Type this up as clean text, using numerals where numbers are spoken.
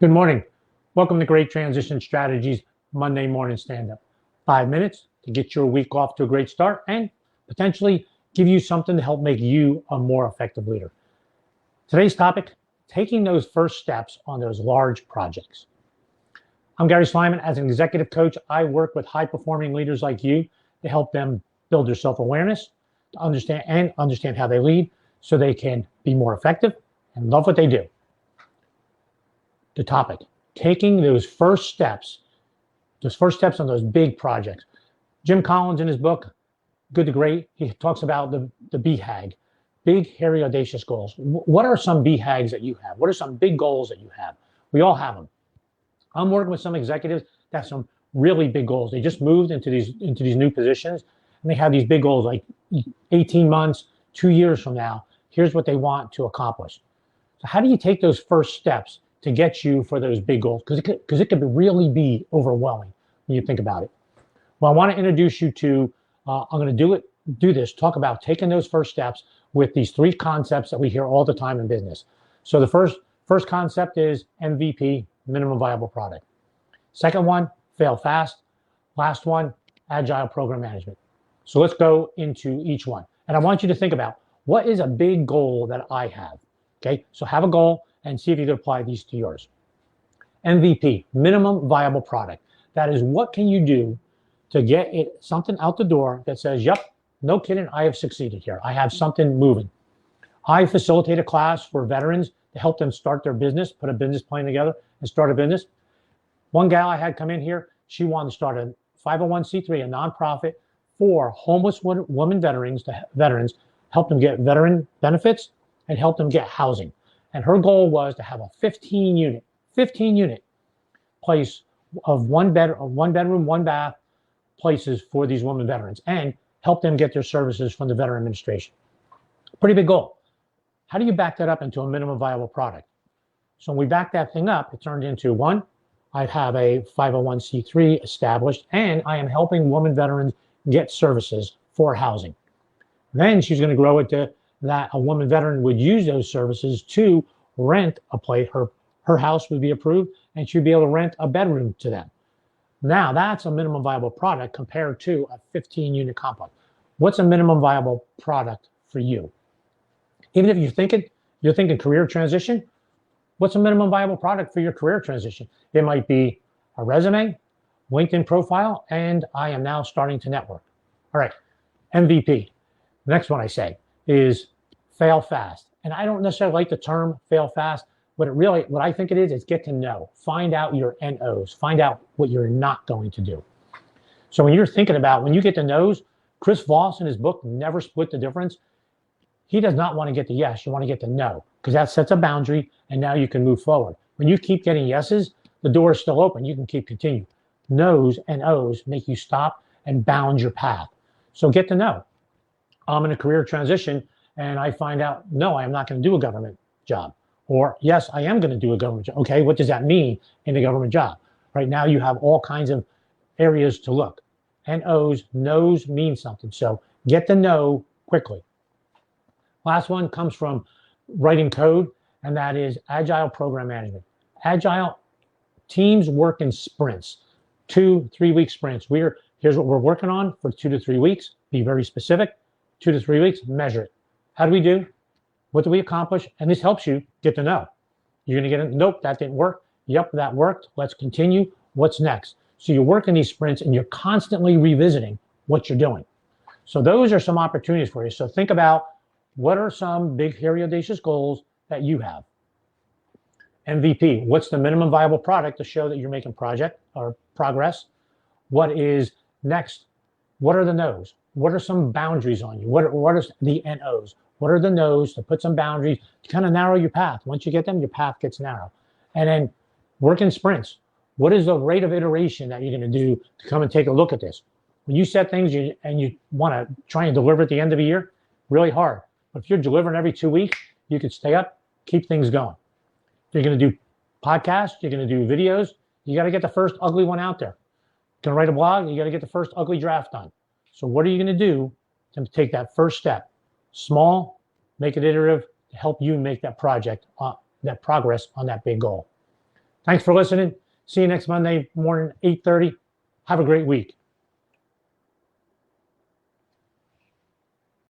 Good morning. Welcome to Great Transition Strategies Monday Morning Stand-Up. 5 minutes to get your week off to a great start and potentially give you something to help make you a more effective leader. Today's topic, taking those first steps on those large projects. I'm Gary Slyman. As an executive coach, I work with high-performing leaders like you to help them build their self-awareness, to understand how they lead so they can be more effective and love what they do. The topic, taking those first steps on those big projects. Jim Collins, in his book, Good to Great, he talks about the BHAG, big, hairy, audacious goals. What are some BHAGs that you have? What are some big goals that you have? We all have them. I'm working with some executives that have some really big goals. They just moved into these new positions, and they have these big goals like 18 months, 2 years from now. Here's what they want to accomplish. So how do you take those first steps to get you for those big goals? Because it could really be overwhelming when you think about it. Well, I want to introduce you to, I'm going to talk about taking those first steps with these 3 concepts that we hear all the time in business. So the first concept is MVP, minimum viable product. Second one, fail fast. Last one, agile program management. So let's go into each one. And I want you to think about, what is a big goal that I have? Okay, so have a goal and see if you can apply these to yours. MVP, minimum viable product. That is, what can you do to get something out the door that says, yep, no kidding, I have succeeded here. I have something moving. I facilitate a class for veterans to help them start their business, put a business plan together and start a business. One gal I had come in here, she wanted to start a 501c3, a nonprofit for homeless women veterans, help them get veteran benefits and help them get housing. And her goal was to have a 15 unit place of one bedroom, one bath places for these women veterans and help them get their services from the Veteran Administration. Pretty big goal. How do you back that up into a minimum viable product? So when we back that thing up, it turned into, one, I have a 501c3 established and I am helping women veterans get services for housing. Then she's going to grow it to that a woman veteran would use those services to rent a place. Her house would be approved and she'd be able to rent a bedroom to them. Now that's a minimum viable product compared to a 15 unit complex. What's a minimum viable product for you? Even if you're thinking career transition, what's a minimum viable product for your career transition? It might be a resume, LinkedIn profile, and I am now starting to network. All right, MVP. The next one I say is fail fast. And I don't necessarily like the term fail fast. What I think it is get to know, find out your NOs, find out what you're not going to do. So when you're thinking about, when you get the no's, Chris Voss in his book, Never Split the Difference, he does not want to get the yes, you want to get the no, because that sets a boundary and now you can move forward. When you keep getting yeses, the door is still open, you can continue. No's and O's make you stop and bound your path. So get to know. I'm in a career transition and I find out, no, I am not going to do a government job. Or yes, I am going to do a government job. Okay, what does that mean in a government job? Right now you have all kinds of areas to look. NOs, no's mean something. So get to know quickly. Last one comes from writing code, and that is agile program management. Agile teams work in sprints, 2-3 week sprints. Here's what we're working on for 2 to 3 weeks. Be very specific. 2 to 3 weeks, measure it. How do we do? What do we accomplish? And this helps you get to know. You're going to get it. Nope, that didn't work. Yep, that worked. Let's continue. What's next? So you work in these sprints and you're constantly revisiting what you're doing. So those are some opportunities for you. So think about, what are some big, hairy, audacious goals that you have? MVP, what's the minimum viable product to show that you're making progress? What is next? What are the no's? What are some boundaries on you? What are the NOs? What are the no's to put some boundaries to kind of narrow your path? Once you get them, your path gets narrow. And then work in sprints. What is the rate of iteration that you're going to do to come and take a look at this? When you set things and you want to try and deliver at the end of the year, really hard. But if you're delivering every 2 weeks, you could stay up, keep things going. If you're going to do podcasts, you're going to do videos, you got to get the first ugly one out there. You're going to write a blog, you got to get the first ugly draft done. So what are you going to do to take that first step? Small, make it iterative to help you make that project, that progress on that big goal. Thanks for listening. See you next Monday morning, 8:30. Have a great week.